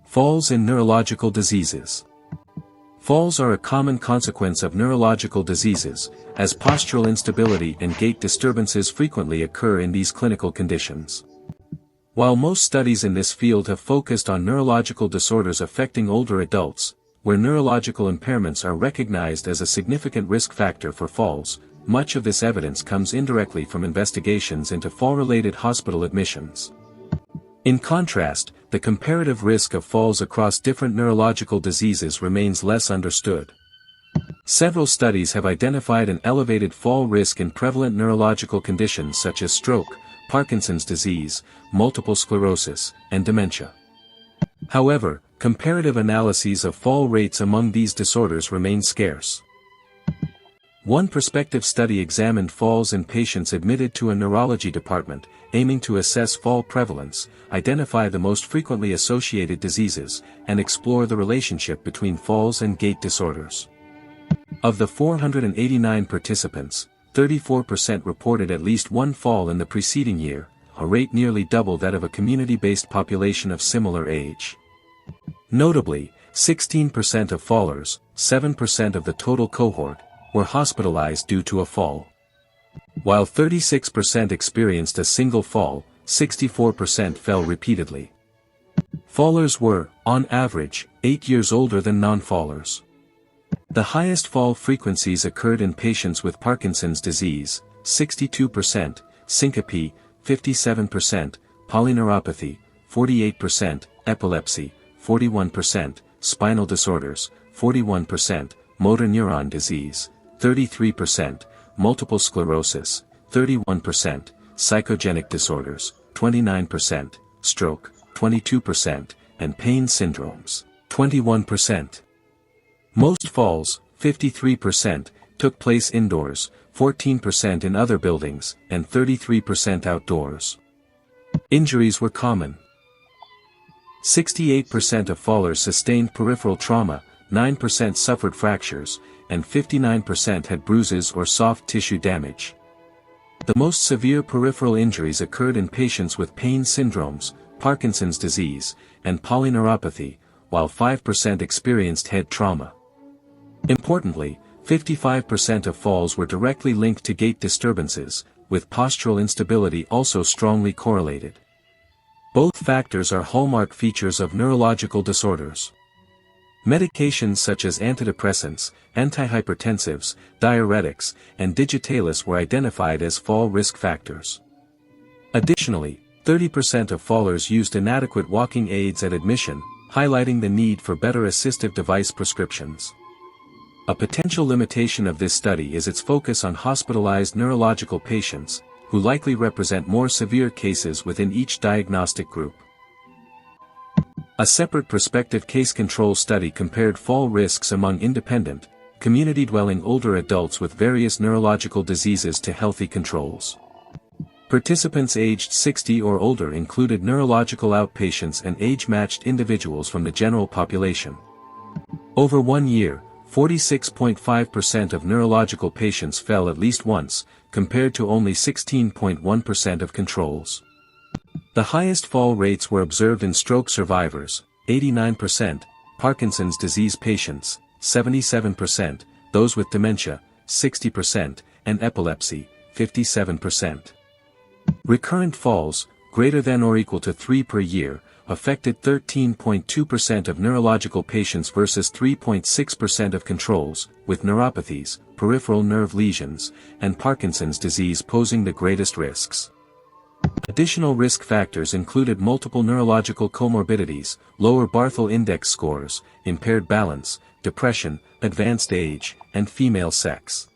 Falls in neurological diseases. Falls are a common consequence of neurological diseases, as postural instability and gait disturbances frequently occur in these clinical conditions. While most studies in this field have focused on neurological disorders affecting older adults, where neurological impairments are recognized as a significant risk factor for falls, much of this evidence comes indirectly from investigations into fall-related hospital admissions. In contrast, the comparative risk of falls across different neurological diseases remains less understood. Several studies have identified an elevated fall risk in prevalent neurological conditions such as stroke, Parkinson's disease, multiple sclerosis, and dementia. However, comparative analyses of fall rates among these disorders remain scarce. One prospective study examined falls in patients admitted to a neurology department, aiming to assess fall prevalence, identify the most frequently associated diseases, and explore the relationship between falls and gait disorders. Of the 489 participants, 34% reported at least one fall in the preceding year, a rate nearly double that of a community-based population of similar age. Notably, 16% of fallers, 7% of the total cohort, were hospitalized due to a fall. While 36% experienced a single fall, 64% fell repeatedly. Fallers were, on average, 8 years older than non-fallers. The highest fall frequencies occurred in patients with Parkinson's disease, 62%, syncope, 57%, polyneuropathy, 48%, epilepsy, 41%, spinal disorders, 41%, motor neuron disease, 33%, multiple sclerosis, 31%, psychogenic disorders, 29%, stroke, 22%, and pain syndromes, 21%. Most falls, 53%, took place indoors, 14% in other buildings, and 33% outdoors. Injuries were common. 68% of fallers sustained peripheral trauma, 9% suffered fractures, and 59% had bruises or soft tissue damage. The most severe peripheral injuries occurred in patients with pain syndromes, Parkinson's disease, and polyneuropathy, while 5% experienced head trauma. Importantly, 55% of falls were directly linked to gait disturbances, with postural instability also strongly correlated. Both factors are hallmark features of neurological disorders. Medications such as antidepressants, antihypertensives, diuretics, and digitalis were identified as fall risk factors. Additionally, 30% of fallers used inadequate walking aids at admission, highlighting the need for better assistive device prescriptions. A potential limitation of this study is its focus on hospitalized neurological patients, who likely represent more severe cases within each diagnostic group. A separate prospective case control study compared fall risks among independent, community-dwelling older adults with various neurological diseases to healthy controls. Participants aged 60 or older included neurological outpatients and age-matched individuals from the general population. Over 1 year, 46.5% of neurological patients fell at least once, compared to only 16.1% of controls. The highest fall rates were observed in stroke survivors, 89%, Parkinson's disease patients, 77%, those with dementia, 60%, and epilepsy, 57%. Recurrent falls, greater than or equal to 3 per year, affected 13.2% of neurological patients versus 3.6% of controls, with neuropathies, peripheral nerve lesions, and Parkinson's disease posing the greatest risks. Additional risk factors included multiple neurological comorbidities, lower Barthel index scores, impaired balance, depression, advanced age, and female sex.